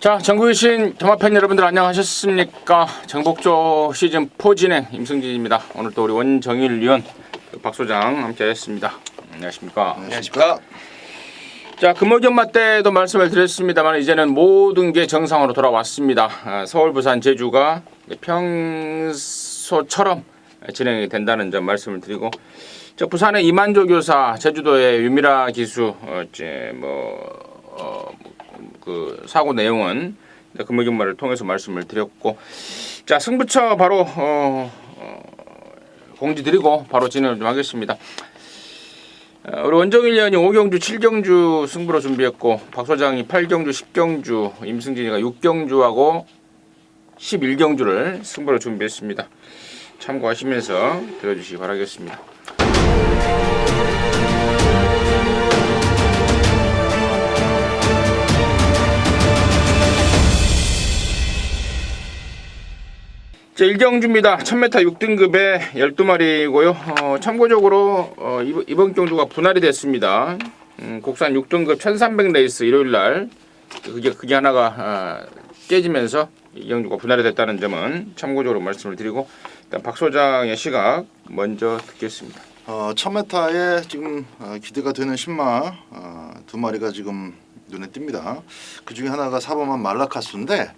자, 전국에 계신 경마팬 여러분들 안녕하셨습니까? 정복조 시즌4 진행 임승진입니다. 오늘 또 우리 원정일 위원, 박 소장 함께했습니다. 안녕하십니까? 안녕하십니까? 자, 금호경마 때도 말씀을 드렸습니다만 이제는 모든 게 정상으로 돌아왔습니다. 서울, 부산, 제주가 평소처럼 진행이 된다는 점 말씀을 드리고, 저 부산의 이만조 교사, 제주도의 유미라 기수, 그 사고 내용은 금호경마를 통해서 말씀을 드렸고, 자, 승부처 바로 공지 드리고 바로 진행을 좀 하겠습니다. 우리 원정일 위원이 5경주, 7경주 승부로 준비했고, 박 소장이 8경주, 10경주, 임승진이가 6경주하고 11경주를 승부로 준비했습니다. 참고하시면서 들어주시기 바라겠습니다. 자, 1경주입니다. 1000m 6등급에 12마리고요. 참고적으로 이번 경주가 분할이 됐습니다. 국산 6등급 1300 레이스 일요일날 그게 하나가 깨지면서 이 경주가 분할이 됐다는 점은 참고적으로 말씀을 드리고, 일단 박 소장의 시각 먼저 듣겠습니다. 1000m에 지금 기대가 되는 신마 두 마리가 지금 눈에 띕니다. 그 중에 하나가 4번만 말라카스인데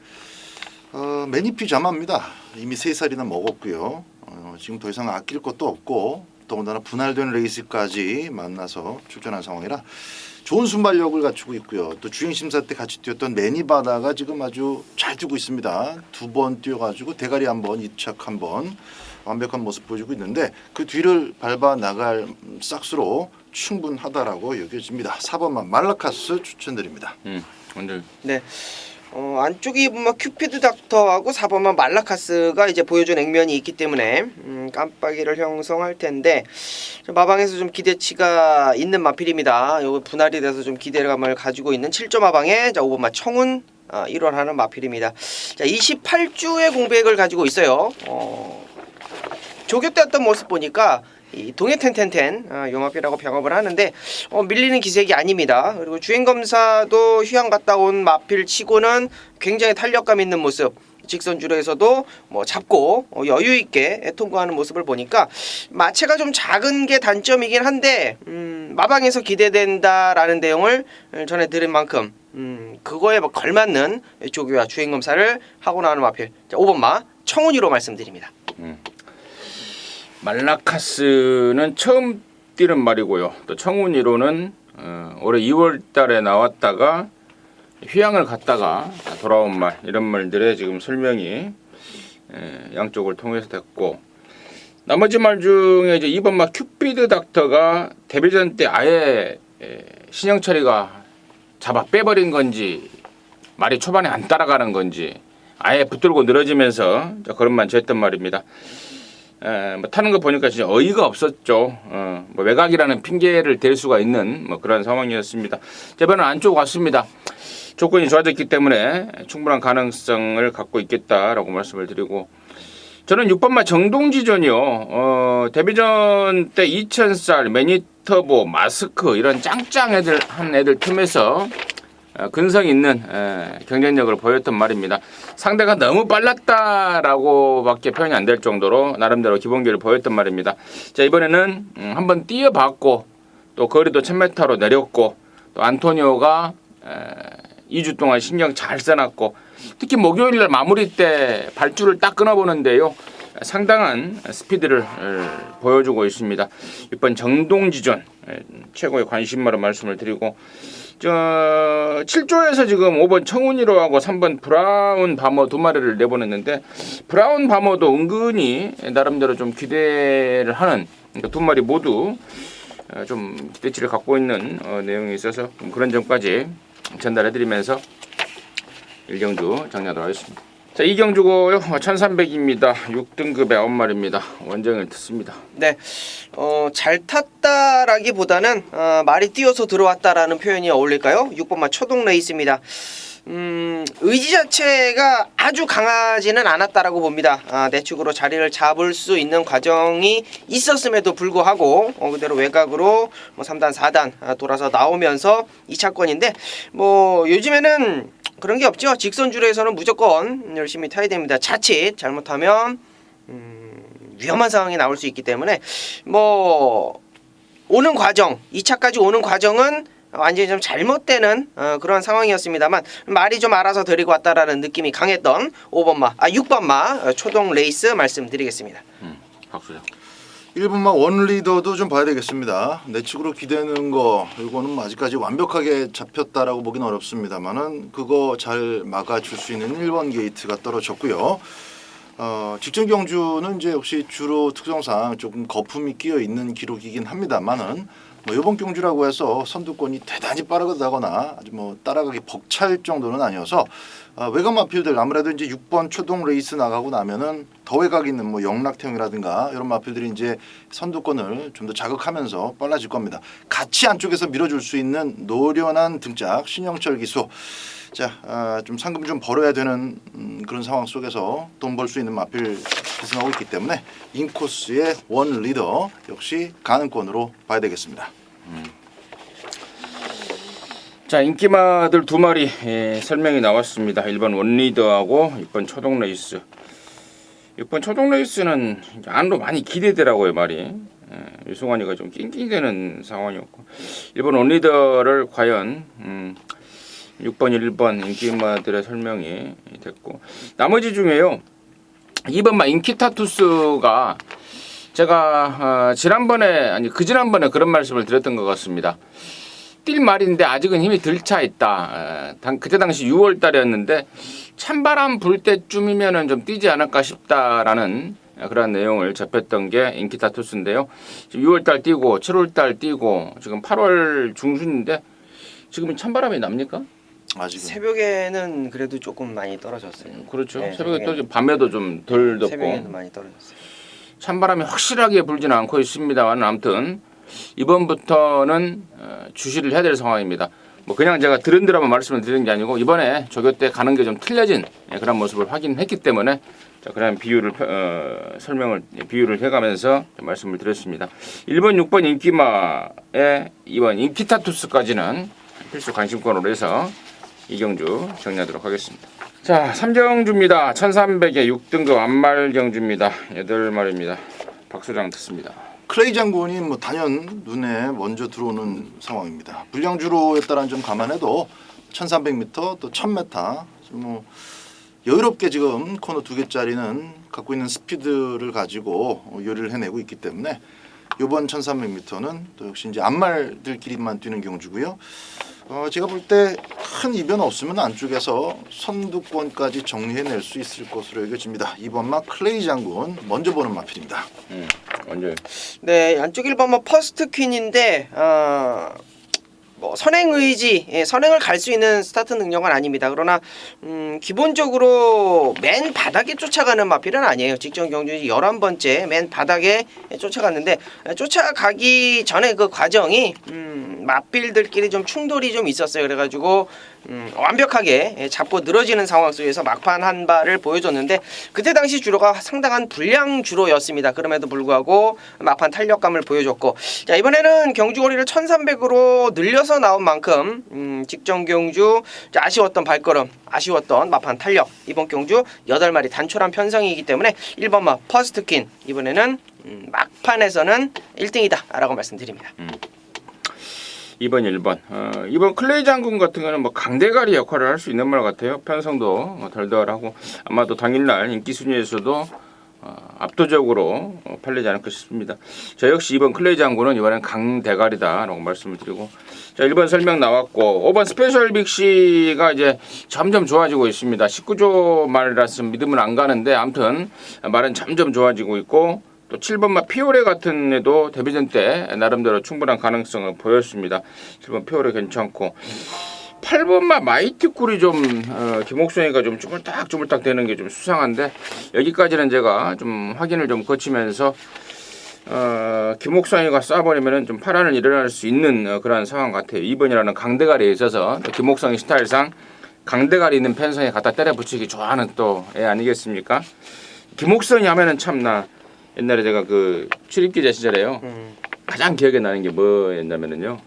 매니피 자마입니다. 이미 3살이나 먹었고요. 지금 더 이상 아낄 것도 없고, 더군다나 분할된 레이스까지 만나서 출전한 상황이라 좋은 순발력을 갖추고 있고요. 또 주행심사 때 같이 뛰었던 매니바다가 지금 아주 잘 뛰고 있습니다. 2번 뛰어가지고 대가리 한번, 이착 한번 완벽한 모습 보여주고 있는데, 그 뒤를 밟아 나갈 싹수로 충분하다라고 여겨집니다. 4번만 말라카스 추천드립니다. 오늘 네. 안쪽이 보면 큐피드 닥터하고 4번만 말라카스가 이제 보여준 액면이 있기 때문에 깜빡이를 형성할 텐데, 마방에서 좀 기대치가 있는 마필입니다. 요거 분할이 돼서 좀 기대감을 가지고 있는 7점 마방에 5번마 청운 1월 하는 마필입니다. 자, 28주의 공백을 가지고 있어요. 조격되었던 모습 보니까 이 동해텐텐텐 요마피라고 병업을 하는데 밀리는 기색이 아닙니다. 그리고 주행검사도 휴양 갔다 온 마필 치고는 굉장히 탄력감 있는 모습, 직선주로에서도 잡고 여유 있게 통과하는 모습을 보니까 마체가 좀 작은 게 단점이긴 한데 마방에서 기대된다라는 내용을 전해드린 만큼 그거에 걸맞는 조교와 주행검사를 하고 나오는 마필, 5번마 청운이로 말씀드립니다. 말라카스는 처음 뛰는 말이고요. 또 청운이로는 올해 2월 달에 나왔다가 휴양을 갔다가 돌아온 말, 이런 말들의 지금 설명이 양쪽을 통해서 됐고, 나머지 말 중에 이제 2번 말 큐피드 닥터가 데뷔전 때 아예 신영철이가 잡아 빼버린 건지, 말이 초반에 안 따라가는 건지 아예 붙들고 늘어지면서 그런 말 쟀던 말입니다. 타는 거 보니까 진짜 어이가 없었죠. 외곽이라는 핑계를 댈 수가 있는 그런 상황이었습니다. 이번에는 안쪽 왔습니다. 조건이 좋아졌기 때문에 충분한 가능성을 갖고 있겠다라고 말씀을 드리고, 저는 6번마 정동지전이요. 데뷔전 때 2000살 매니터보 마스크 이런 짱짱한 애들 틈에서 근성 있는 경쟁력을 보였던 말입니다. 상대가 너무 빨랐다라고 밖에 표현이 안 될 정도로 나름대로 기본기를 보였던 말입니다. 자, 이번에는 한번 뛰어봤고, 또 거리도 1000m로 내렸고, 또 안토니오가 2주 동안 신경 잘 써놨고, 특히 목요일날 마무리 때 발줄을 딱 끊어보는데요, 상당한 스피드를 보여주고 있습니다. 이번 정동지전 최고의 관심마로 말씀을 드리고, 7조에서 지금 5번 청운이로하고 3번 브라운 바머 두 마리를 내보냈는데, 브라운 바머도 은근히 나름대로 좀 기대를 하는, 두 마리 모두 좀 기대치를 갖고 있는 내용이 있어서 그런 점까지 전달해드리면서 1경주 정리하도록 하겠습니다. 자, 2경주고요. 1300입니다. 6등급의 9마리입니다. 원정을 듣습니다. 네, 잘 탔다라기보다는 말이 뛰어서 들어왔다라는 표현이 어울릴까요? 6번마 초동 레이스입니다. 의지 자체가 아주 강하지는 않았다라고 봅니다. 내축으로 자리를 잡을 수 있는 과정이 있었음에도 불구하고 그대로 외곽으로 3단 4단 돌아서 나오면서 2차권인데, 요즘에는 그런 게 없죠. 직선 주로에서는 무조건 열심히 타야 됩니다. 자칫 잘못하면 위험한 상황이 나올 수 있기 때문에 뭐 오는 과정, 2차까지 오는 과정은 완전히 좀 잘못되는 그런 상황이었습니다만 말이 좀 알아서 데리고 왔다라는 느낌이 강했던 6번마 초동 레이스 말씀드리겠습니다. 박수장. 1번마 원리더도 좀 봐야 되겠습니다. 내측으로 기대는 거 이거는 아직까지 완벽하게 잡혔다라고 보기는 어렵습니다만은 그거 잘 막아줄 수 있는 1번 게이트가 떨어졌고요. 직전 경주는 이제 역시 주로 특성상 조금 거품이 끼어 있는 기록이긴 합니다만은 뭐 이번 경주라고 해서 선두권이 대단히 빠르다거나 아주 뭐 따라가기 벅찰 정도는 아니어서 외곽 마필들 아무래도 이제 6번 초동 레이스 나가고 나면은 더 외곽 있는 뭐 영락태형이라든가 이런 마필들이 이제 선두권을 좀 더 자극하면서 빨라질 겁니다. 같이 안쪽에서 밀어줄 수 있는 노련한 등짝 신영철 기수. 자, 좀 상금 좀 벌어야 되는 그런 상황 속에서 돈 벌 수 있는 마필 기승하고 있기 때문에 인코스의 원 리더 역시 가능권으로 봐야 되겠습니다. 자, 인기마들 두 마리 설명이 나왔습니다. 1번 원리더하고 6번 초동 레이스. 6번 초동 레이스는 안으로 많이 기대되라고요, 말이. 유승환이가 좀 낑낑대는 상황이었고 1번 원리더를 과연 6번, 1번 인기마들의 설명이 됐고 나머지 중에요. 2번마 인키타투스가 제가 그지난번에 그런 말씀을 드렸던 것 같습니다. 뛸 말인데 아직은 힘이 덜 차 있다. 그때 당시 6월 달이었는데 찬바람 불 때쯤이면은 좀 뛰지 않을까 싶다라는 그런 내용을 접했던 게 인키타투스인데요. 지금 6월 달 뛰고 7월 달 뛰고 지금 8월 중순인데 지금 찬바람이 납니까? 아직은. 새벽에는 그래도 조금 많이 떨어졌어요. 그렇죠. 네, 새벽에 또 밤에도 좀 덜 덥고 새벽에는 많이 떨어졌어요. 찬바람이 확실하게 불지는 않고 있습니다만 아무튼 이번부터는 주시를 해야 될 상황입니다. 뭐 그냥 제가 들은 대로만 말씀을 드리는 게 아니고 이번에 조교 때 가는 게 좀 틀려진 그런 모습을 확인했기 때문에 자, 그런 비유를 비유를 해가면서 말씀을 드렸습니다. 1번, 6번 인기마에 2번 인키타투스까지는 필수 관심권으로 해서 이경주 정리하도록 하겠습니다. 자, 3경주입니다. 1300에 6등급 안말 경주입니다. 8마리입니다. 박수장 듣습니다. 클레이 장군이 뭐 단연 눈에 먼저 들어오는 상황입니다. 불량주로에 따른 점 감안해도 1300m 또 1000m 뭐 여유롭게 지금 코너 2개짜리는 갖고 있는 스피드를 가지고 요리를 해내고 있기 때문에 이번 1300m는 또 역시 이제 안말들끼리만 뛰는 경주고요. 제가 볼 때 큰 이변 없으면 안쪽에서 선두권까지 정리해낼 수 있을 것으로 여겨집니다. 2번마 클레이 장군 먼저 보는 마필입니다. 먼저 네, 안쪽 1번마 퍼스트 퀸인데 뭐 선행 의지, 선행을 갈 수 있는 스타트 능력은 아닙니다. 그러나 기본적으로 맨 바닥에 쫓아가는 마필은 아니에요. 직전 경주 11번째 맨 바닥에 쫓아갔는데 쫓아가기 전에 그 과정이 마필들끼리 좀 충돌이 좀 있었어요. 그래가지고 완벽하게 잡고 늘어지는 상황 속에서 막판 한 발을 보여줬는데 그때 당시 주로가 상당한 불량 주로였습니다. 그럼에도 불구하고 막판 탄력감을 보여줬고 자 이번에는 경주거리를 1300으로 늘려서 나온 만큼 직전 경주 아쉬웠던 발걸음 아쉬웠던 막판 탄력 이번 경주 8마리 단촐한 편성이기 때문에 1번마 퍼스트퀸 이번에는 막판에서는 1등이다 라고 말씀드립니다. 2번, 1번. 이번 클레이 장군 같은 경우는 뭐 강대가리 역할을 할 수 있는 말 같아요. 편성도 덜덜하고 아마도 당일날 인기 순위에서도 압도적으로 팔리지 않을까 싶습니다. 저 역시 2번 클레이 장군은 이번엔 강대가리다라고 말씀을 드리고 자 1번 설명 나왔고 5번 스페셜 빅시가 이제 점점 좋아지고 있습니다. 19조 말이라서 믿으면 안 가는데 아무튼 말은 점점 좋아지고 있고 또 7번마 피오레 같은 애도 데뷔전 때 나름대로 충분한 가능성을 보였습니다. 7번 피오레 괜찮고 8번마 마이티 꿀이 좀 김옥순이가 좀 주물딱 되는 게 좀 수상한데 여기까지는 제가 좀 확인을 좀 거치면서 김옥순이가 쏴버리면은 좀 파란을 일어날 수 있는 그런 상황 같아요. 2번이라는 강대가리에 있어서 김옥순이 스타일상 강대가리 있는 펜성에 갖다 때려 붙이기 좋아하는 또 애 아니겠습니까? 김옥순이 하면은 참나 옛날에 제가 그 출입기자 시절에요. 가장 기억에 나는 게 뭐였냐면은요.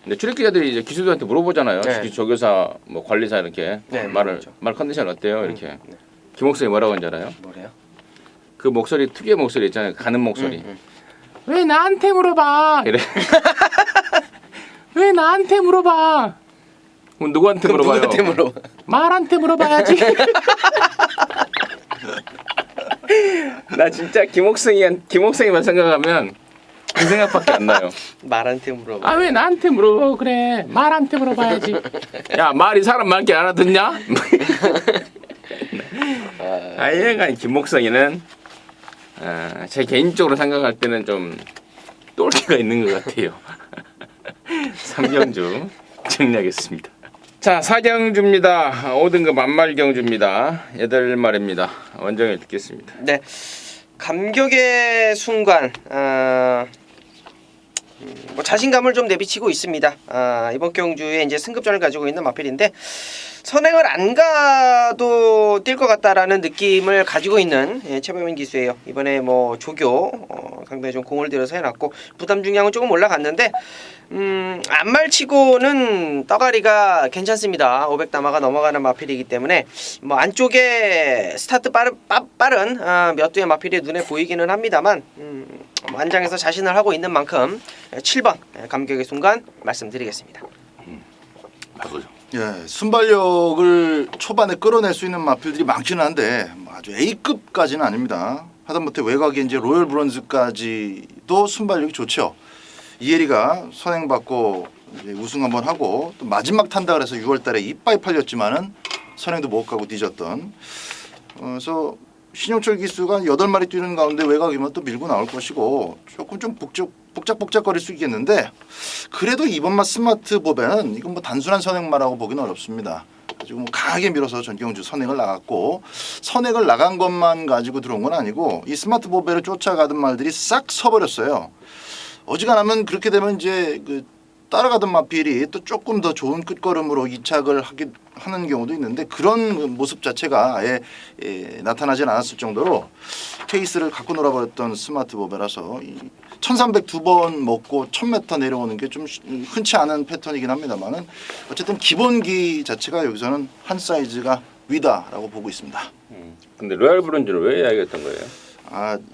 근데 출입 기자들이 이제 기수들한테 물어보잖아요. 네. 특히 조교사, 뭐 관리사 이렇게 네, 말을 그렇죠. 말 컨디션 어때요? 이렇게 네. 김옥성이 뭐라고 하는지 알아요? 뭐래요? 그 목소리 특유의 목소리 있잖아요. 가는 목소리. 음. 왜 나한테 물어봐? 이래. 왜 나한테 물어봐? 그럼 누구한테 그럼 물어봐요? 누구한테 물어봐? 말한테 물어봐야지. 나 진짜 김옥성이만 생각하면 그 생각밖에 안 나요. 말한테 물어봐. 아 왜 나한테 물어봐 그래? 말한테 물어봐야지. 야 말이 사람 말길 알아듣냐? 하여간 김옥성이는 제 개인적으로 생각할 때는 좀 똘끼가 있는 것 같아요. 삼경주 정리하겠습니다. 자, 사경주입니다. 5등급 만말경주입니다. 8마리입니다. 원정을 듣겠습니다. 네, 감격의 순간 뭐 자신감을 좀 내비치고 있습니다. 이번 경주에 이제 승급전을 가지고 있는 마필인데 선행을 안 가도 뛸 것 같다라는 느낌을 가지고 있는 최범민 기수예요. 이번에 뭐 조교 상당히 좀 공을 들여서 해놨고 부담 중량은 조금 올라갔는데 안말치고는 떠가리가 괜찮습니다. 500담화가 넘어가는 마필이기 때문에 뭐 안쪽에 스타트 빠른 몇 두의 마필이 눈에 보이기는 합니다만 안장에서 자신을 하고 있는 만큼 7번 감격의 순간 말씀드리겠습니다. 바꾸죠. 예, 순발력을 초반에 끌어낼 수 있는 마필들이 많기는 한데 뭐 아주 A급까지는 아닙니다. 하다못해 외곽에 이제 로열 브론즈까지도 순발력이 좋죠. 이혜리가 선행받고 이제 우승 한번 하고 또 마지막 탄다 그래서 6월달에 이빠이 팔렸지만은 선행도 못 가고 뒤졌던. 그래서 신용철 기수가 8마리 뛰는 가운데 외곽이면 또 밀고 나올 것이고 조금 좀 복작복작거릴 수 있겠는데 그래도 이번만 스마트 보배는 이건 뭐 단순한 선행마라고 보기는 어렵습니다. 지금 뭐 강하게 밀어서 전경주 선행을 나갔고 선행을 나간 것만 가지고 들어온 건 아니고 이 스마트 보배를 쫓아가던 말들이 싹 서버렸어요. 어지간하면 그렇게 되면 이제 그 따라가던 마필이 또 조금 더 좋은 끝걸음으로 이착을 하는 경우도 있는데 그런 모습 자체가 아예 나타나진 않았을 정도로 케이스를 갖고 놀아버렸던 스마트 보배라서 1300 두 번 먹고 1000m 내려오는 게 좀 흔치 않은 패턴이긴 합니다만은 어쨌든 기본기 자체가 여기서는 한 사이즈가 위다라고 보고 있습니다. 근데 로얄 브론즈를 왜 이야기했던 거예요?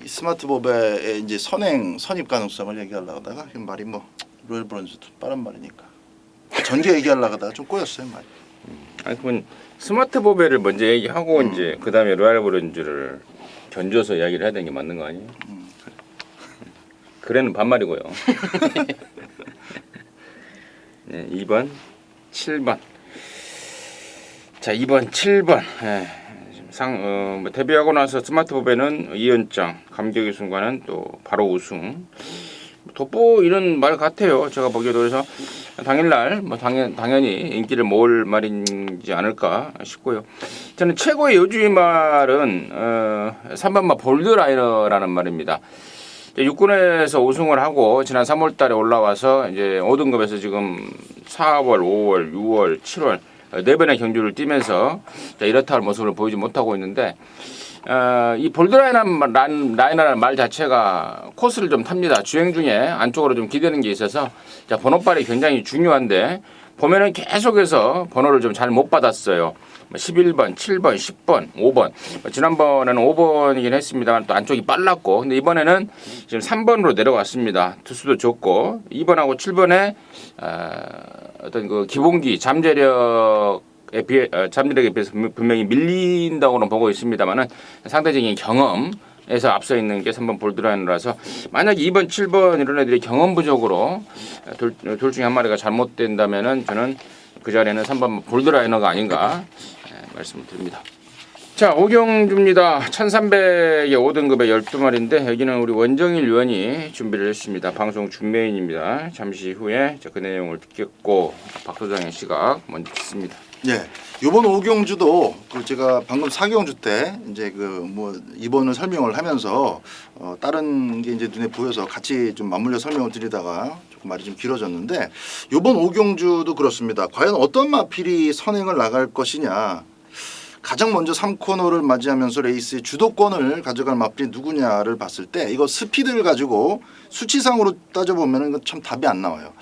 이 스마트 보배의 이제 선입 가능성을 얘기하려고 하다가 말이 뭐 로열 브론즈도 빠른 말이니까 전개 얘기하려고 하다가 좀 꼬였어요 말이. 아니 그러면 스마트 보배를 먼저 얘기하고 이제 그 다음에 로얄 브론즈를 견줘서 이야기를 해야 되는 게 맞는 거 아니에요? 그래는 반말이고요. 네, 2번, 7번. 자, 2번, 7번. 뭐 데뷔하고 나서 스마트 보배는 2연장, 감격의 순간은 또 바로 우승. 돋보 이런 말 같아요. 제가 보기에도 그래서 당일날 뭐 당연히 인기를 모을 말인지 않을까 싶고요. 저는 최고의 여주의 말은 3번마 볼드라이너라는 말입니다. 육군에서 우승을 하고 지난 3월달에 올라와서 이제 5등급에서 지금 4월, 5월, 6월, 7월 4번의 경주를 뛰면서 이렇다 할 모습을 보이지 못하고 있는데 이 볼드라이너라는 말 자체가 코스를 좀 탑니다. 주행 중에 안쪽으로 좀 기대는 게 있어서 번호빨이 굉장히 중요한데 보면은 계속해서 번호를 좀 잘 못 받았어요. 11번, 7번, 10번, 5번. 지난번에는 5번이긴 했습니다만 또 안쪽이 빨랐고 근데 이번에는 지금 3번으로 내려왔습니다. 투수도 좋고 2번하고 7번에 어떤 그 기본기 잠재력에 비해서 분명히 밀린다고는 보고 있습니다만은 상대적인 경험에서 앞서 있는 게 3번 볼드라이너라서 만약에 2번, 7번 이런 애들이 경험 부족으로 둘 중에 한 마리가 잘못된다면은 저는 그 자리에는 3번 볼드라이너가 아닌가 말씀을 드립니다. 자, 오경주입니다. 1300의 5등급의 12마리인데 여기는 우리 원정일 위원이 준비를 했습니다. 방송 준메인입니다. 잠시 후에 그 내용을 듣겠고 박소장의 시각 먼저 듣습니다. 예, 이번 오경주도 제가 방금 4경주 때 이제 이번을 설명을 하면서 다른 게 이제 눈에 보여서 같이 좀 맞물려 설명을 드리다가 조금 말이 좀 길어졌는데 이번 오경주도 그렇습니다. 과연 어떤 마필이 선행을 나갈 것이냐. 가장 먼저 3코너를 맞이하면서 레이스의 주도권을 가져갈 마필이 누구냐를 봤을 때 이거 스피드를 가지고 수치상으로 따져보면 이건 참 답이 안 나와요.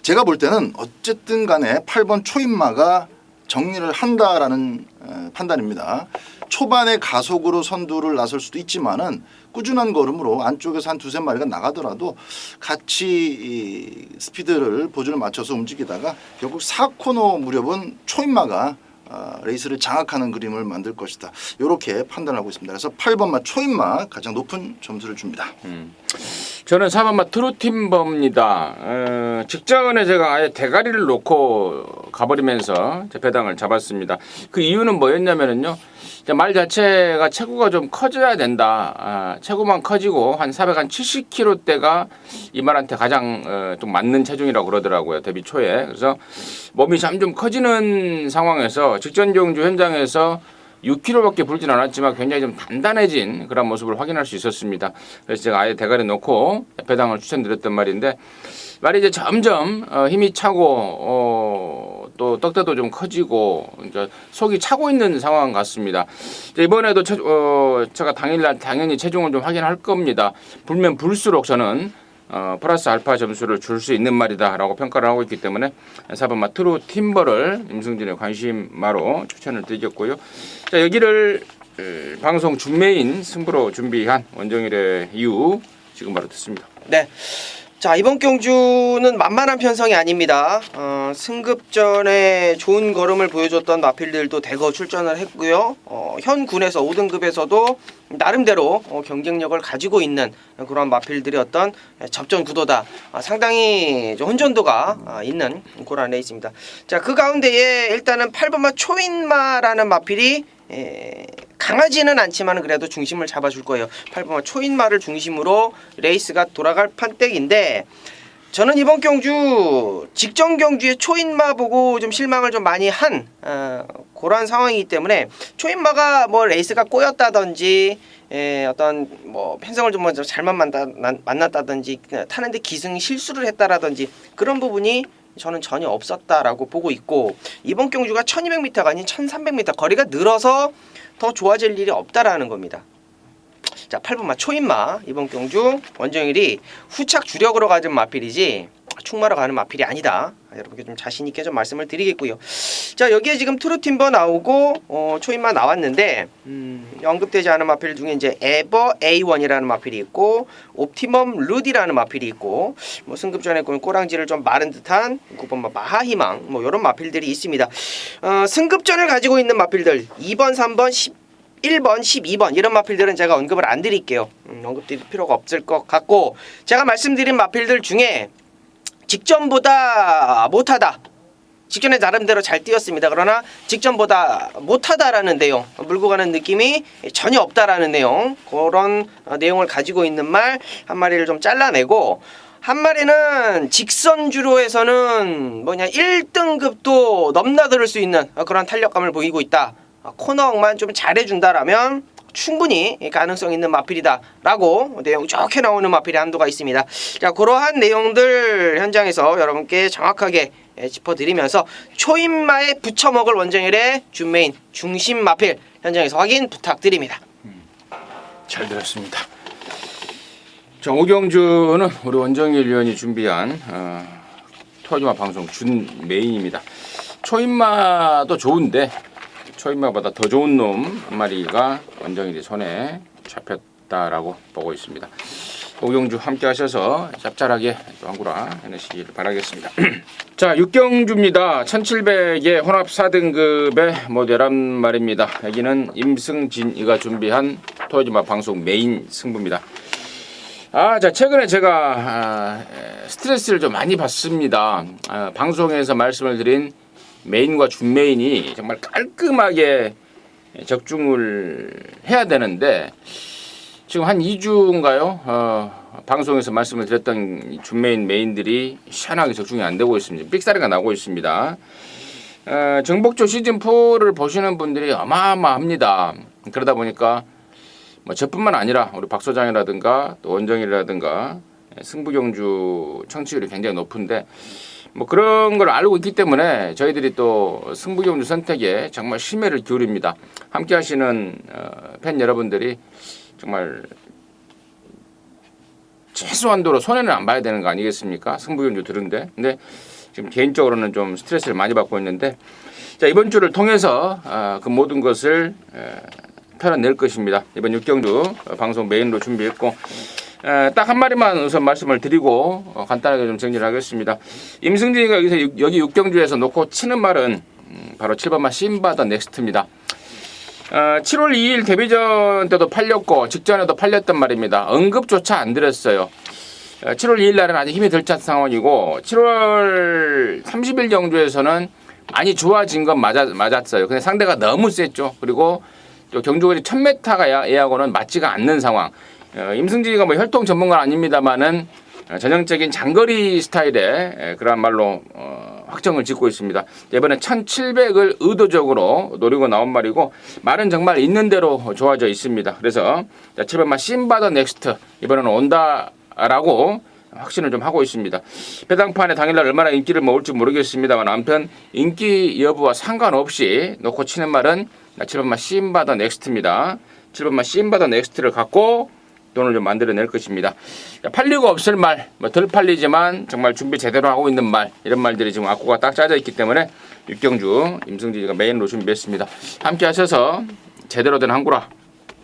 제가 볼 때는 어쨌든 간에 8번 초인마가 정리를 한다라는 판단입니다. 초반에 가속으로 선두를 나설 수도 있지만은 꾸준한 걸음으로 안쪽에서 한 두세 마리가 나가더라도 같이 이 스피드를 보조를 맞춰서 움직이다가 결국 4코너 무렵은 초인마가 레이스를 장악하는 그림을 만들 것이다. 이렇게 판단하고 있습니다. 그래서 8번마 초인마 가장 높은 점수를 줍니다. 저는 4번마 트루팀버입니다. 직전에 제가 아예 대가리를 놓고 가버리면서 제 배당을 잡았습니다. 그 이유는 뭐였냐면은요. 말 자체가 체구가 좀 커져야 된다. 체구만 커지고 한 470kg대가 이 말한테 가장 좀 맞는 체중이라고 그러더라고요. 데뷔 초에. 그래서 몸이 점점 커지는 상황에서 직전 경주 현장에서 6kg밖에 불진 않았지만 굉장히 좀 단단해진 그런 모습을 확인할 수 있었습니다. 그래서 제가 아예 대가리 놓고 배당을 추천드렸던 말인데 말이 이제 점점 힘이 차고 또 떡대도 좀 커지고 이제 속이 차고 있는 상황 같습니다. 이번에도 제가 당일날 당연히 체중을 좀 확인할 겁니다. 불면 불수록 저는 플러스 알파 점수를 줄 수 있는 말이다라고 평가를 하고 있기 때문에 4번마 트루팀버를 임승진의 관심마로 추천을 드리겠고요. 자, 여기를 방송 준메인 승부로 준비한 원정일의 이유 지금 바로 듣습니다. 네. 자, 이번 경주는 만만한 편성이 아닙니다. 승급전에 좋은 걸음을 보여줬던 마필들도 대거 출전을 했고요. 현 군에서 5등급에서도 나름대로 경쟁력을 가지고 있는 그런 마필들이 어떤 접전 구도다. 상당히 혼전도가 있는 그런 레이스입니다. 자, 그 가운데에 일단은 8번마 초인마라는 마필이 강하지는 않지만 그래도 중심을 잡아줄 거예요. 8번마 초인마를 중심으로 레이스가 돌아갈 판때기인데 저는 이번 경주 직전 경주에 초인마 보고 좀 실망을 좀 많이 한 그런 상황이기 때문에 초인마가 뭐 레이스가 꼬였다든지 어떤 뭐 편성을 좀 먼저 잘못 만났다든지 타는데 기승 실수를 했다라든지 그런 부분이 저는 전혀 없었다라고 보고 있고 이번 경주가 1200m가 아닌 1300m 거리가 늘어서 더 좋아질 일이 없다라는 겁니다. 자, 8번마 초인마 이번 경주 원정일이 후착 주력으로 가진 마필이지 충마로 가는 마필이 아니다. 여러분께 좀 자신 있게 좀 말씀을 드리겠고요. 자, 여기에 지금 트루팀버 나오고 초인마 나왔는데 언급되지 않은 마필 중에 이제 에버 A1이라는 마필이 있고 옵티멈 루디라는 마필이 있고 뭐 승급전에 꼬랑지를 좀 마른 듯한 9번마 마하희망 뭐 이런 마필들이 있습니다. 승급전을 가지고 있는 마필들 2번, 3번, 1번, 12번 이런 마필들은 제가 언급을 안 드릴게요. 언급드릴 필요가 없을 것 같고 제가 말씀드린 마필들 중에 직전보다 못하다. 직전에 나름대로 잘 뛰었습니다. 그러나 직전보다 못하다라는 내용, 물고 가는 느낌이 전혀 없다라는 내용, 그런 내용을 가지고 있는 말 한 마리를 좀 잘라내고 한 마리는 직선주로에서는 뭐냐 1등급도 넘나들 수 있는 그런 탄력감을 보이고 있다. 코너만 좀 잘해준다라면 충분히 가능성 있는 마필이다라고 내용 좋게 나오는 마필이 한도가 있습니다. 자, 그러한 내용들 현장에서 여러분께 정확하게 짚어드리면서 초인마에 붙여먹을 원정일의 준메인 중심 마필 현장에서 확인 부탁드립니다. 잘 들었습니다. 자, 오경주는 우리 원정일 위원이 준비한 토요일마 방송 준메인입니다. 초인마도 좋은데 초인마보다 더 좋은 놈 한 마리가 원정일이 손에 잡혔다라고 보고 있습니다. 오경주 함께 하셔서 짭짤하게 또 한구라 해내시기를 바라겠습니다. 자, 6경주입니다. 1700의 혼합 4등급의 모델한 말입니다. 여기는 임승진이가 준비한 토요일마 방송 메인 승부입니다. 자, 최근에 제가 스트레스를 좀 많이 받습니다. 방송에서 말씀을 드린 메인과 준메인이 정말 깔끔하게 적중을 해야 되는데 지금 한 2주인가요? 방송에서 말씀을 드렸던 준메인 메인들이 시원하게 적중이 안 되고 있습니다. 삑사리가 나고 있습니다. 정복조 시즌4를 보시는 분들이 어마어마합니다. 그러다 보니까 뭐 저뿐만 아니라 우리 박 소장이라든가 또 원정이라든가 승부경주 청취율이 굉장히 높은데 뭐 그런 걸 알고 있기 때문에 저희들이 또 승부경주 선택에 정말 심혈을 기울입니다. 함께 하시는 팬 여러분들이 정말 최소한도로 손해는 안 봐야 되는 거 아니겠습니까? 승부경주 들은데. 근데 지금 개인적으로는 좀 스트레스를 많이 받고 있는데 자, 이번 주를 통해서 그 모든 것을 털어낼 것입니다. 이번 6경주 방송 메인으로 준비했고 딱 한 마디만 우선 말씀을 드리고 간단하게 좀 정리를 하겠습니다. 임승진이가 여기 6경주에서 놓고 치는 말은 바로 7번마 심바 더 넥스트입니다. 7월 2일 데뷔전 때도 팔렸고 직전에도 팔렸단 말입니다. 언급조차 안 드렸어요. 7월 2일 날은 아직 힘이 덜 찬 상황이고 7월 30일 경주에서는 많이 좋아진 건 맞았어요. 근데 상대가 너무 셌죠. 그리고 또 경주거리 1000m가 예하고는 맞지가 않는 상황. 임승진이가 뭐 혈통 전문가는 아닙니다만은 전형적인 장거리 스타일의 그런 말로 확정을 짓고 있습니다. 이번에 1700을 의도적으로 노리고 나온 말이고 말은 정말 있는 대로 좋아져 있습니다. 그래서 7번마 심바 더 넥스트 이번에는 온다라고 확신을 좀 하고 있습니다. 배당판에 당일날 얼마나 인기를 모을지 모르겠습니다만 아무튼 인기 여부와 상관없이 놓고 치는 말은 7번마 심바 더 넥스트입니다. 7번마 심바 더 넥스트를 갖고 돈을 좀 만들어낼 것입니다. 팔리고 없을 말, 뭐 덜 팔리지만 정말 준비 제대로 하고 있는 말 이런 말들이 지금 악구가 딱 짜져 있기 때문에 6경주 임승진이가 메인으로 준비했습니다. 함께 하셔서 제대로 된 항구라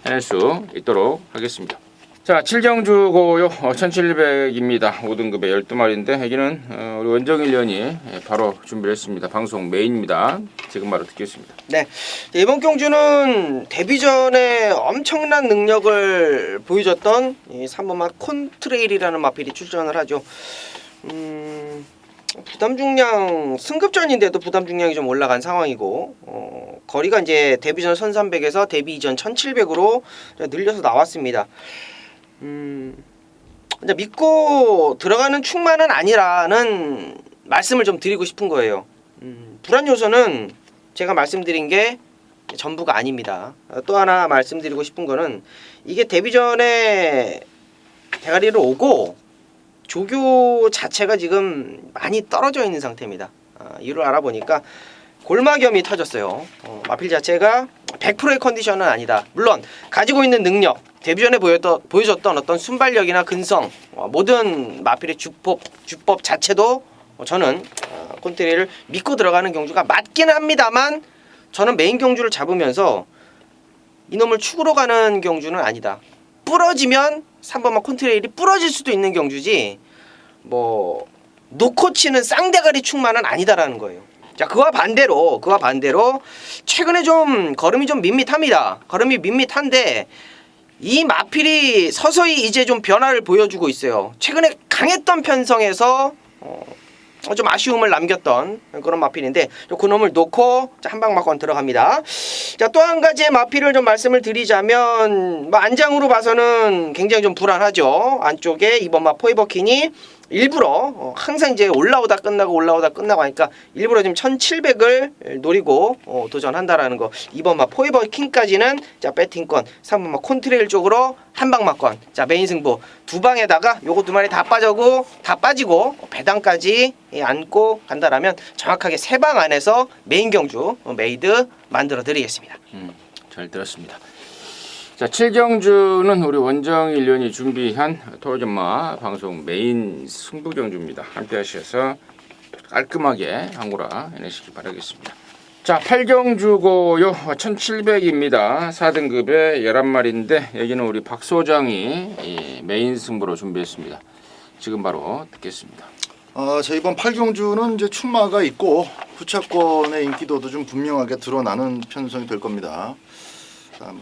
해낼 수 있도록 하겠습니다. 자, 7경주고요. 1700입니다. 5등급의 12마리인데 여기는 우리 원정일 위원이 바로 준비를 했습니다. 방송 메인입니다. 지금 바로 듣겠습니다. 네, 이번 경주는 데뷔전에 엄청난 능력을 보여줬던 이 3번마 콘트레일이라는 마필이 출전을 하죠. 부담 중량 승급전인데도 부담 중량이 좀 올라간 상황이고 거리가 이제 데뷔전 1300에서 데뷔 이전 1700으로 늘려서 나왔습니다. 이제 믿고 들어가는 충만은 아니라는 말씀을 좀 드리고 싶은 거예요. 불안 요소는 제가 말씀드린 게 전부가 아닙니다. 또 하나 말씀드리고 싶은 거는 이게 데뷔전에 대가리를 오고 조교 자체가 지금 많이 떨어져 있는 상태입니다. 이유를 알아보니까 골마겸이 터졌어요. 마필 자체가 100%의 컨디션은 아니다. 물론 가지고 있는 능력, 데뷔전에 보여줬던 어떤 순발력이나 근성, 모든 마필의 주법 자체도 저는 콘트레일을 믿고 들어가는 경주가 맞긴 합니다만 저는 메인 경주를 잡으면서 이놈을 축으로 가는 경주는 아니다. 부러지면 3번마 콘트레일이 부러질 수도 있는 경주지 뭐 놓고 치는 쌍대가리 축만은 아니다라는 거예요. 자, 그와 반대로 최근에 좀 걸음이 좀 밋밋합니다. 걸음이 밋밋한데 이 마필이 서서히 이제 좀 변화를 보여주고 있어요. 최근에 강했던 편성에서 좀 아쉬움을 남겼던 그런 마필인데 그놈을 놓고 한 방 맞고 들어갑니다. 자, 또 한 가지의 마필을 좀 말씀을 드리자면 뭐 안장으로 봐서는 굉장히 좀 불안하죠. 안쪽에 2번마 포에버킨이 일부러 항상 이제 올라오다 끝나고 하니까 일부러 지금 1700을 노리고 도전한다라는 거. 2번마 포에버킹까지는 자 배팅권, 3번마 콘트레일 쪽으로 한방 맞건. 자, 메인 승부 두 방에다가 요거 두 마리 다 빠지고 배당까지 안고 간다라면 정확하게 세 방 안에서 메인 경주 메이드 만들어 드리겠습니다. 잘 들었습니다. 자, 7경주는 우리 원정일 위원이 준비한 토요전마 방송 메인 승부경주입니다. 함께 하셔서 깔끔하게 항구라 해내시기 바라겠습니다. 자, 8경주고요. 1700입니다. 4등급의 11마리인데 여기는 우리 박 소장이 메인 승부로 준비했습니다. 지금 바로 듣겠습니다. 자, 이번 8경주는 이제 출마가 있고 후차권의 인기도도 좀 분명하게 드러나는 편성이 될 겁니다.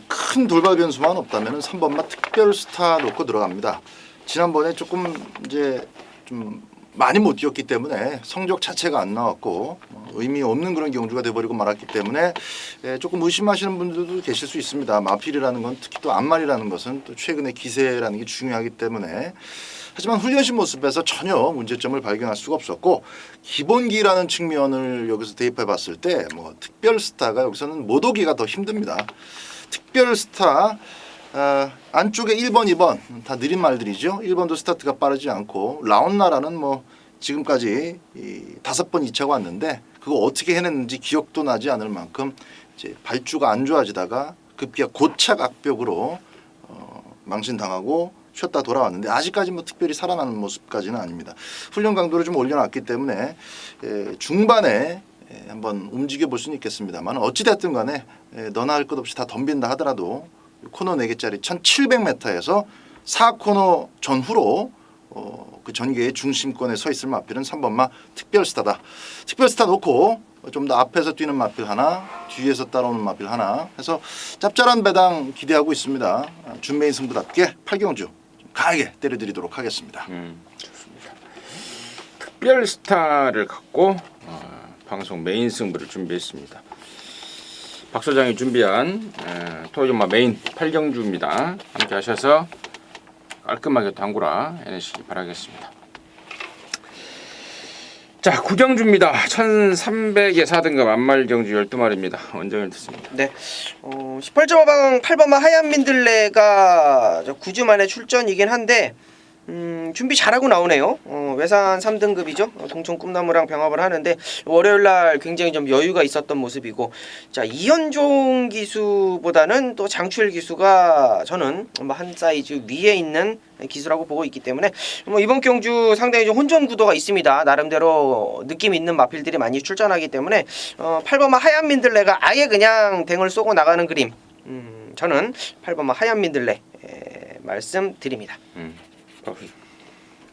큰 돌발 변수만 없다면 3번마 특별 스타 놓고 들어갑니다. 지난번에 조금 이제 좀 많이 못 뛰었기 때문에 성적 자체가 안 나왔고 의미 없는 그런 경주가 돼버리고 말았기 때문에 조금 의심하시는 분들도 계실 수 있습니다. 마필이라는 건 특히 또 앞말이라는 것은 또 최근의 기세라는 게 중요하기 때문에 하지만 훈련식 모습에서 전혀 문제점을 발견할 수가 없었고 기본기라는 측면을 여기서 대입해 봤을 때 뭐 특별 스타가 여기서는 못 오기가 더 힘듭니다. 특별 스타 안쪽에 1번, 2번 다 느린 말들이죠. 1번도 스타트가 빠르지 않고 라운나라는 뭐 지금까지 5번 2차가 왔는데 그거 어떻게 해냈는지 기억도 나지 않을 만큼 이제 발주가 안 좋아지다가 급기야 고착 악벽으로 망신당하고 쉬었다 돌아왔는데 아직까지 뭐 특별히 살아나는 모습까지는 아닙니다. 훈련 강도를 좀 올려놨기 때문에 중반에 한번 움직여 볼 수는 있겠습니다만 어찌됐든 간에 너나 할 것 없이 다 덤빈다 하더라도 코너 4개짜리 1700m에서 4코너 전후로 그 전개의 중심권에 서 있을 마필은 3번마 특별스타다. 특별스타 놓고 좀 더 앞에서 뛰는 마필 하나, 뒤에서 따라오는 마필 하나 해서 짭짤한 배당 기대하고 있습니다. 준메인 승부답게 8경주 좀 강하게 때려드리도록 하겠습니다. 좋습니다. 특별스타를 갖고 방송 메인 승부를 준비했습니다. 박 소장이 준비한 토요마 메인 8경주입니다. 함께 하셔서 깔끔하게 당구라 해내시기 바라겠습니다. 자, 9경주입니다. 1300에 4등급 안말경주 12마리입니다. 원정을 듣습니다. 네. 18.5방 8번마 하얀 민들레가 9주 만에 출전이긴 한데 준비 잘하고 나오네요. 외산 3등급이죠. 동촌 꿈나무랑 병합을 하는데 월요일날 굉장히 좀 여유가 있었던 모습이고, 자 이현종 기수보다는 또 장추일 기수가 저는 뭐 한 사이즈 위에 있는 기수라고 보고 있기 때문에 뭐 이번 경주 상당히 좀 혼전 구도가 있습니다. 나름대로 느낌 있는 마필들이 많이 출전하기 때문에 8번마 하얀 민들레가 아예 그냥 댕을 쏘고 나가는 그림. 저는 8번마 하얀 민들레 말씀드립니다.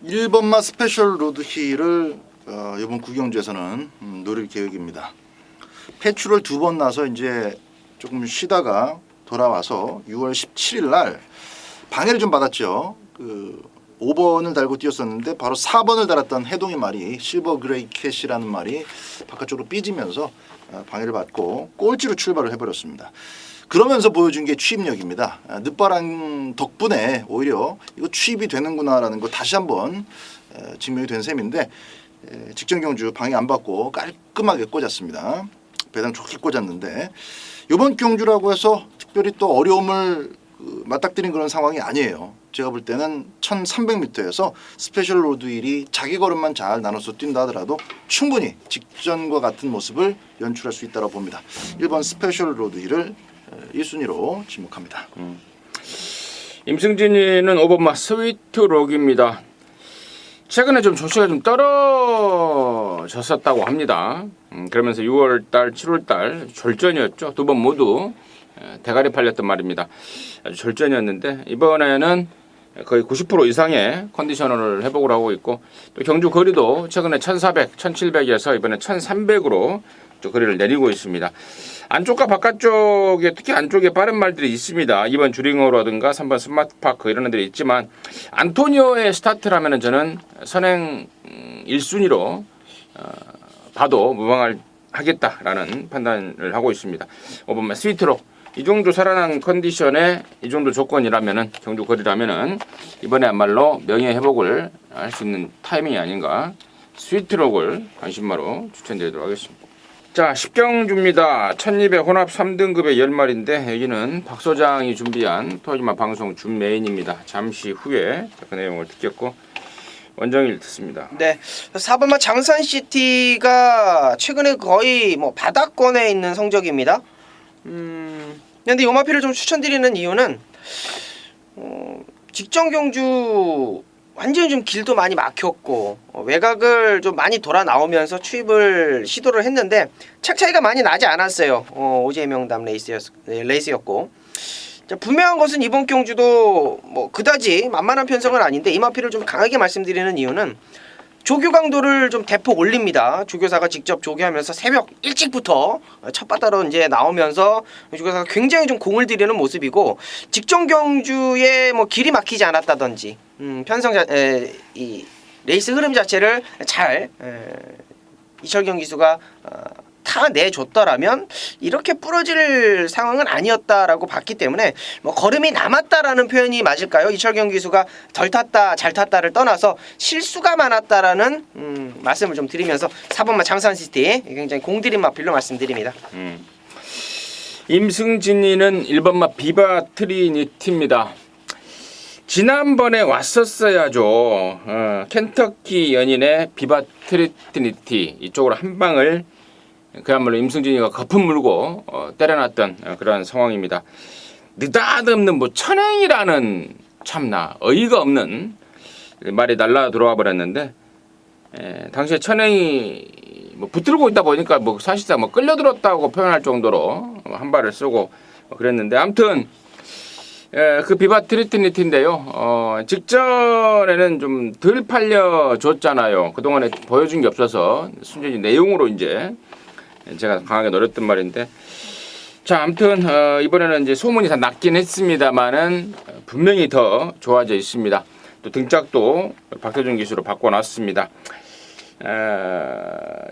1번마 스페셜 로드힐을 이번 구경주에서는 노릴 계획입니다. 패출을 2번 나서 이제 조금 쉬다가 돌아와서 6월 17일 날 방해를 좀 받았죠. 그 5번을 달고 뛰었었는데 바로 4번을 달았던 해동의 말이 실버 그레이 캣이라는 말이 바깥쪽으로 삐지면서 방해를 받고 꼴찌로 출발을 해버렸습니다. 그러면서 보여준 게 추입력입니다. 늦바람 덕분에 오히려 이거 추입이 되는구나라는 거 다시 한번 증명이 된 셈인데 직전 경주 방해 안 받고 깔끔하게 꽂았습니다. 배당 좋게 꽂았는데 이번 경주라고 해서 특별히 또 어려움을 맞닥뜨린 그런 상황이 아니에요. 제가 볼 때는 1300m에서 스페셜 로드 1이 자기 걸음만 잘 나눠서 뛴다 하더라도 충분히 직전과 같은 모습을 연출할 수 있다고 봅니다. 1번 스페셜 로드 1을 1순위로 지목합니다. 임승진이는 5번마 스위트록입니다. 최근에 좀 조치가 좀 떨어졌었다고 합니다. 그러면서 6월달, 7월달 절전이었죠. 두 번 모두 대가리 팔렸던 말입니다. 아주 절전이었는데 이번에는 거의 90% 이상의 컨디셔너를 회복을 하고 있고 또 경주 거리도 최근에 1400, 1700에서 이번에 1300으로 또 거리를 내리고 있습니다. 안쪽과 바깥쪽에 특히 안쪽에 빠른 말들이 있습니다. 2번 주링어라든가 3번 스마트파크 이런 애들이 있지만 안토니오의 스타트라면 저는 선행 1순위로 봐도 무방하겠다라는 판단을 하고 있습니다. 5번만 스위트록 이 정도 살아난 컨디션에 이 정도 조건이라면은 경주 거리라면은 이번에야말로 명예 회복을 할 수 있는 타이밍이 아닌가. 스위트록을 관심마로 추천드리도록 하겠습니다. 자, 10경주입니다. 1200 혼합 3등급의 10마리인데 여기는 박 소장이 준비한 토요마 방송 준 메인입니다. 잠시 후에 그 내용을 듣겠고 원정일 듣습니다. 네, 4번마 장산시티가 최근에 거의 뭐 바닥권에 있는 성적입니다. 근데 요 마필을 좀 추천드리는 이유는 직전 경주 완전히 좀 길도 많이 막혔고 외곽을 좀 많이 돌아 나오면서 추입을 시도를 했는데 착 차이가 많이 나지 않았어요. 오제 명담 레이스였고 자, 분명한 것은 이번 경주도 뭐 그다지 만만한 편성은 아닌데 이 마필을 좀 강하게 말씀드리는 이유는 조교 강도를 좀 대폭 올립니다. 조교사가 직접 조교하면서 새벽 일찍부터 첫 바다로 이제 나오면서 조교사가 굉장히 좀 공을 들이는 모습이고 직전 경주에 뭐 길이 막히지 않았다든지 이 레이스 흐름 자체를 잘 이철경 기수가 다 내줬더라면 이렇게 부러질 상황은 아니었다라고 봤기 때문에 뭐 걸음이 남았다라는 표현이 맞을까요? 이철경 기수가 덜 탔다 잘 탔다를 떠나서 실수가 많았다라는 말씀을 좀 드리면서 4번마 장산시티 굉장히 공들인 마필로 말씀드립니다. 임승진이는 1번마 비바 트리니티입니다. 지난번에 왔었어야죠. 켄터키 연인의 비바 트리니티 이쪽으로 한 방을 그야말로 임승진이가 거품 물고 때려놨던 그런 상황입니다. 느닷없는 뭐 천행이라는 참나 어이가 없는 말이 날라 들어와 버렸는데 당시에 천행이 뭐 붙들고 있다 보니까 뭐 사실상 뭐 끌려들었다고 표현할 정도로 한 발을 쏘고 그랬는데 아무튼 그 비바 트리니티인데요. 직전에는 좀 덜 팔려줬잖아요. 그동안에 보여준 게 없어서 순전히 내용으로 이제 제가 강하게 노렸던 말인데 자 아무튼 이번에는 이제 소문이 다 났긴 했습니다만은 분명히 더 좋아져 있습니다. 또 등짝도 박태준 기수로 바꿔놨습니다.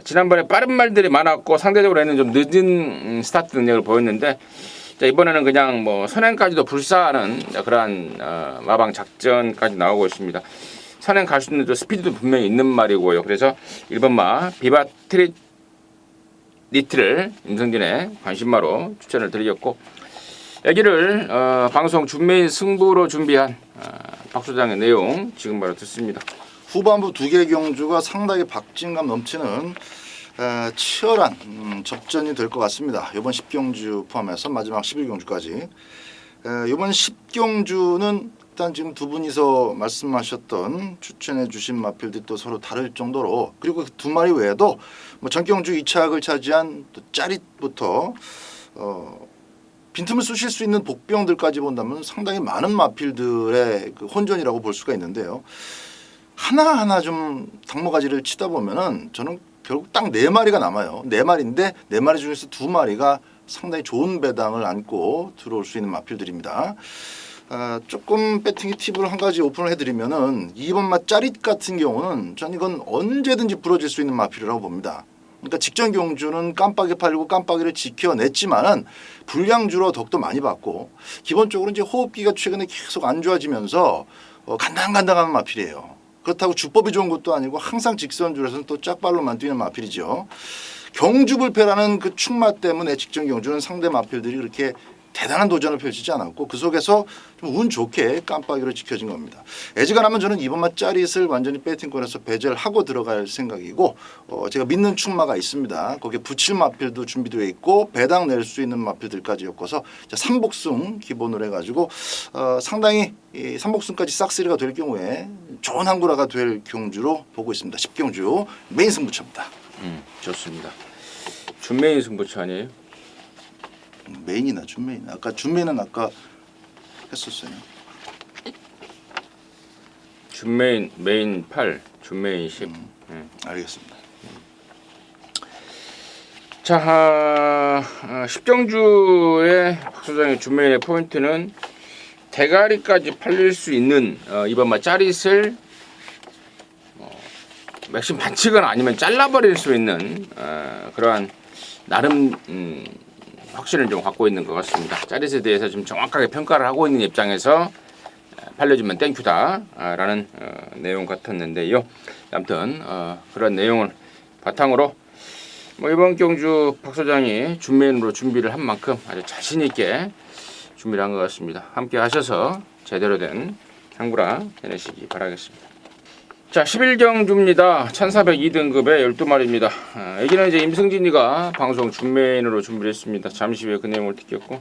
지난번에 빠른 말들이 많았고 상대적으로는 좀 늦은 스타트 능력을 보였는데 자, 이번에는 그냥 뭐 선행까지도 불사하는 그러한 마방 작전까지 나오고 있습니다. 선행 갈 수 있는 스피드도 분명히 있는 말이고요. 그래서 1번마 비바 트리니티를 임승진의 관심마로 추천을 드리겠고 여기를 방송 준메인 승부로 준비한 박 소장의 내용 지금 바로 듣습니다. 후반부 두 개 경주가 상당히 박진감 넘치는 치열한 접전이 될 것 같습니다. 이번 10경주 포함해서 마지막 11경주까지. 이번 10경주는 일단 지금 두 분이서 말씀하셨던 추천해 주신 마필들이 또 서로 다를 정도로 그리고 그 두 마리 외에도 뭐 전경주 2착을 차지한 또 짜릿부터 빈틈을 쑤실 수 있는 복병들까지 본다면 상당히 많은 마필들의 그 혼전이라고 볼 수가 있는데요. 하나하나 좀 당모가지를 치다 보면은 저는 결국 딱 4마리가 남아요. 4마리인데 4마리 중에서 2마리가 상당히 좋은 배당을 안고 들어올 수 있는 마필들입니다. 조금 배팅의 팁을 한 가지 오픈을 해드리면은 2번마 짜릿 같은 경우는 전 이건 언제든지 부러질 수 있는 마필이라고 봅니다. 그러니까 직전 경주는 깜빡이 팔리고 깜빡이를 지켜냈지만은 불량주로 덕도 많이 받고 기본적으로 이제 호흡기가 최근에 계속 안 좋아지면서 간당간당한 마필이에요. 그렇다고 주법이 좋은 것도 아니고 항상 직선줄에서는 또 짝발로만 뛰는 마필이죠. 경주불패라는 그 축마 때문에 직전 경주는 상대 마필들이 그렇게 대단한 도전을 펼치지 않았고 그 속에서 좀 운 좋게 깜빡이로 지켜진 겁니다. 애지간하면 저는 이번마 짜릿을 완전히 배팅권에서 배제하고 들어갈 생각이고 제가 믿는 축마가 있습니다. 거기에 붙일 마필도 준비되어 있고 배당 낼 수 있는 마필들까지 엮어서 3복승 기본으로 해가지고 상당히 이 3복승까지 싹쓸이가 될 경우에 좋은 항구라가 될 경주로 보고 있습니다. 10경주 메인 승부처입니다. 좋습니다. 준메인 승부처 아니에요? 메인이나 준메인. 아까 준메인은 아까 했었어요. 준메인 메인 8, 준메인 10. 알겠습니다. 자, 10경주의 박 소장의 준메인의 포인트는 대가리까지 팔릴 수 있는 이번마 짜릿을 맥심 반칙은 아니면 잘라버릴 수 있는 그러한 나름 확신을 좀 갖고 있는 것 같습니다. 짜릿에 대해서 좀 정확하게 평가를 하고 있는 입장에서 팔려주면 땡큐다라는 내용 같았는데요. 아무튼 그런 내용을 바탕으로 뭐 이번 경주 박 소장이 준메인으로 준비를 한 만큼 아주 자신 있게 준비를 한 것 같습니다. 함께 하셔서 제대로 된 항구라 해내시기 바라겠습니다. 자, 11경주입니다. 1402등급의 12마리입니다. 여기는 이제 임승진이가 방송 준메인으로 준비를 했습니다. 잠시 후에 그 내용을 듣겠고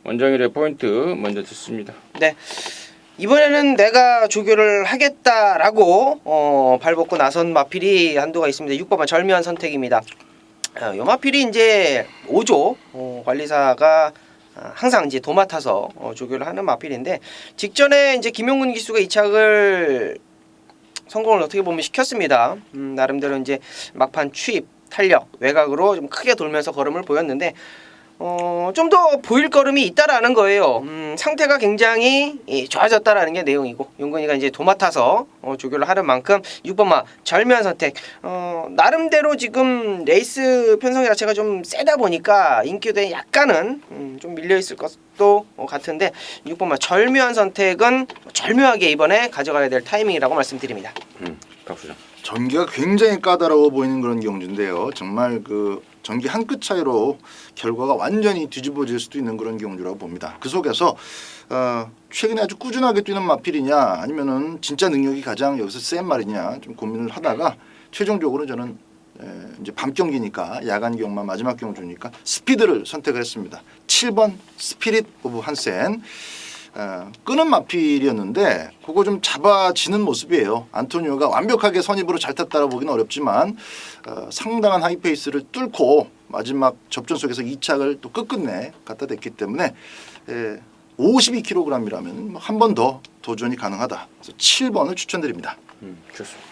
원정일의 포인트 먼저 듣습니다. 네. 이번에는 내가 조교를 하겠다라고 발벗고 나선 마필이 한두가 있습니다. 6번만 절묘한 선택입니다. 요 마필이 이제 5조 관리사가 항상 이제 도맡아서 조교를 하는 마필인데 직전에 이제 김용근 기수가 이 착을 성공을 어떻게 보면 시켰습니다. 나름대로 이제 막판 추입, 탄력, 외곽으로 좀 크게 돌면서 걸음을 보였는데 좀 더 보일 걸음이 있다라는 거예요. 상태가 굉장히 좋아졌다라는 게 내용이고 용근이가 이제 도맡아서 조교를 하는 만큼 6번마 절묘한 선택. 나름대로 지금 레이스 편성 자체가 좀 세다 보니까 인기도에 약간은 좀 밀려 있을 것도 같은데 6번마 절묘한 선택은 절묘하게 이번에 가져가야 될 타이밍이라고 말씀드립니다. 박수장. 전개가 굉장히 까다로워 보이는 그런 경주인데요. 정말 그 전기 한 끗 차이로 결과가 완전히 뒤집어질 수도 있는 그런 경주라고 봅니다. 그 속에서 최근에 아주 꾸준하게 뛰는 마필이냐 아니면은 진짜 능력이 가장 여기서 센 말이냐 좀 고민을 하다가 최종적으로 저는 이제 밤 경기니까 야간 경마 마지막 경주니까 스피드를 선택을 했습니다. 7번 스피릿 오브 한센. 끄는 마필이었는데 그거 좀 잡아지는 모습이에요. 안토니오가 완벽하게 선입으로 잘 탔다라 보기는 어렵지만 상당한 하이페이스를 뚫고 마지막 접전속에서 2착을 또 끝끝내 갖다 댔기 때문에 52kg이라면 한 번 더 도전이 가능하다. 그래서 7번을 추천드립니다. 좋습니다.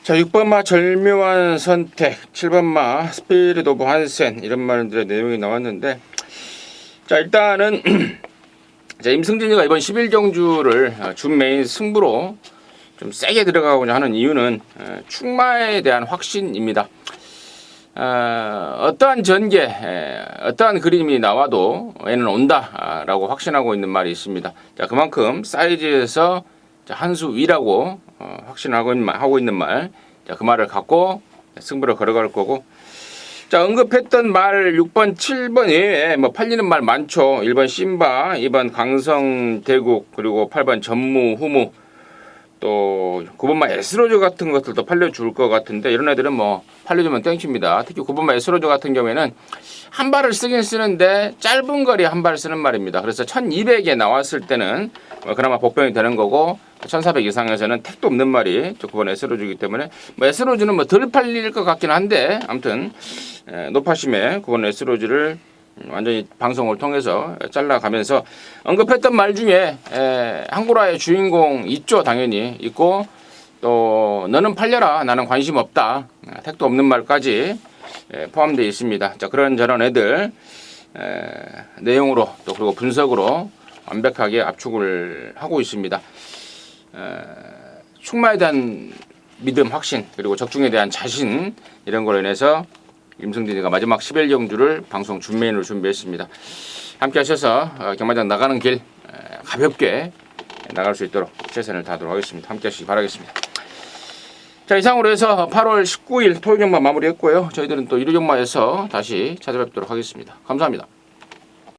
자, 6번마 절묘한 선택, 7번마 스피릿 오브 한센 이런 말들의 내용이 나왔는데 자 일단은 자, 임승진이가 이번 11경주를 준 메인 승부로 좀 세게 들어가고자 하는 이유는 충마에 대한 확신입니다. 어떠한 전개, 어떠한 그림이 나와도 얘는 온다라고 확신하고 있는 말이 있습니다. 자, 그만큼 사이즈에서 한 수 위라고 확신하고 있는 말, 자, 그 말을 갖고 승부를 걸어갈 거고. 자, 언급했던 말 6번, 7번 외에 뭐 팔리는 말 많죠. 1번 심바, 2번 강성 대국, 그리고 8번 전무, 후무, 또 9번마 에스로즈 같은 것들도 팔려줄 것 같은데 이런 애들은 뭐 팔려주면 땡칩니다. 특히 9번마 에스로즈 같은 경우에는 한 발을 쓰긴 쓰는데 짧은 거리 한 발을 쓰는 말입니다. 그래서 1200에 나왔을 때는 그나마 복병이 되는 거고 1400 이상에서는 택도 없는 말이 9번 에스로즈이기 때문에 뭐 에스로즈는 뭐 덜 팔릴 것 같긴 한데 아무튼 노파심에 9번 에스로즈를 완전히 방송을 통해서 잘라가면서 언급했던 말 중에 한고라의 주인공 있죠. 당연히 있고 또 너는 팔려라 나는 관심 없다 택도 없는 말까지 포함되어 있습니다. 자, 그런 애들 내용으로 또 그리고 분석으로 완벽하게 압축을 하고 있습니다. 충마에 대한 믿음, 확신 그리고 적중에 대한 자신 이런 걸로 인해서 임승진이가 마지막 11경주를 방송 준메인으로 준비했습니다. 함께 하셔서 경마장 나가는 길 가볍게 나갈 수 있도록 최선을 다하도록 하겠습니다. 함께 하시기 바라겠습니다. 자, 이상으로 해서 8월 19일 토요일 경마 마무리했고요. 저희들은 또 일요 경마에서 다시 찾아뵙도록 하겠습니다. 감사합니다.